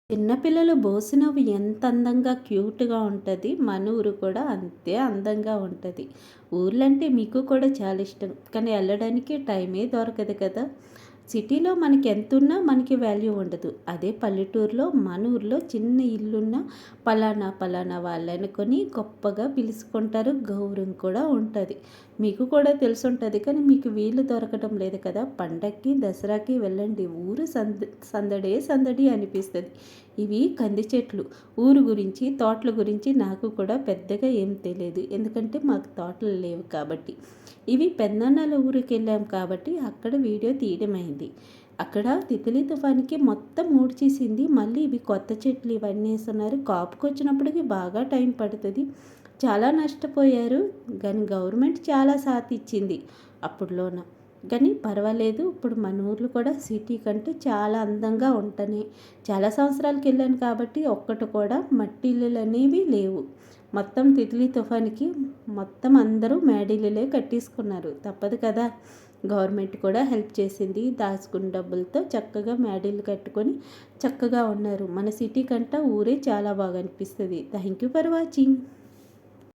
చిన్నపిల్లలు బోసినవి ఎంత అందంగా క్యూట్‌గా ఉంటది. మన ఊరు కూడా అంతే అందంగా ఉంటది. ఊర్లంటే మీకు కూడా చాలా ఇష్టం. కానీ ఎళ్ళడానికి టైమే దొరకదు కదా! సిటీలో మనకెంతున్నా మనకి వాల్యూ ఉండదు. అదే పల్లెటూరులో మన ఊర్లో చిన్న ఇల్లున్న పలానా పలానా వాళ్ళనుకొని గొప్పగా పిలుచుకుంటారు. గౌరవం కూడా ఉంటది. మీకు కూడా తెలిసుంటది. కానీ మీకు వీలు దొరకడం లేదు కదా! పండక్కి, దసరాకి వెళ్ళండి. ఊరు సందడే సందడి అనిపిస్తది. ఇవి కంది చెట్లు. ఊరు గురించి, తోటల గురించి నాకు కూడా పెద్దగా ఏం తెలీదు. ఎందుకంటే మాకు తోటలు లేవు కాబట్టి. ఇవి పెదనాన్నల ఊరికెళ్ళాం కాబట్టి అక్కడ వీడియో తీయడమైంది. అక్కడ తిత్లీ తుఫాన్‌కి మొత్తం ఊడ్చేసింది. మళ్ళీ ఇవి కొత్త చెట్లు ఇవన్నీ ఏస్తున్నారు. కాపుకొచ్చినప్పటికి బాగా టైం పడతది. చాలా నష్టపోయారు. కానీ గవర్నమెంట్ చాలా సాత్ ఇచ్చింది అప్పట్లోన. కానీ పర్వాలేదు. ఇప్పుడు మన ఊర్లు కూడా సిటీ కంటే చాలా అందంగా ఉంటున్నాయి. చాలా సంవత్సరాలకెళ్ళాను కాబట్టి ఒక్కటి కూడా మట్టి ఇల్లులనేవి లేవు. మొత్తం తిత్లీ తుఫాన్‌కి మొత్తం అందరూ మేడిల్లులే కట్టేసుకున్నారు. తప్పదు కదా! గవర్నమెంట్ కూడా హెల్ప్ చేసింది. దాచుకున్న డబ్బులతో చక్కగా మేడిల్లు కట్టుకొని చక్కగా ఉన్నారు. మన సిటీ కంటే ఊరే చాలా బాగా అనిపిస్తది. Thank you for watching.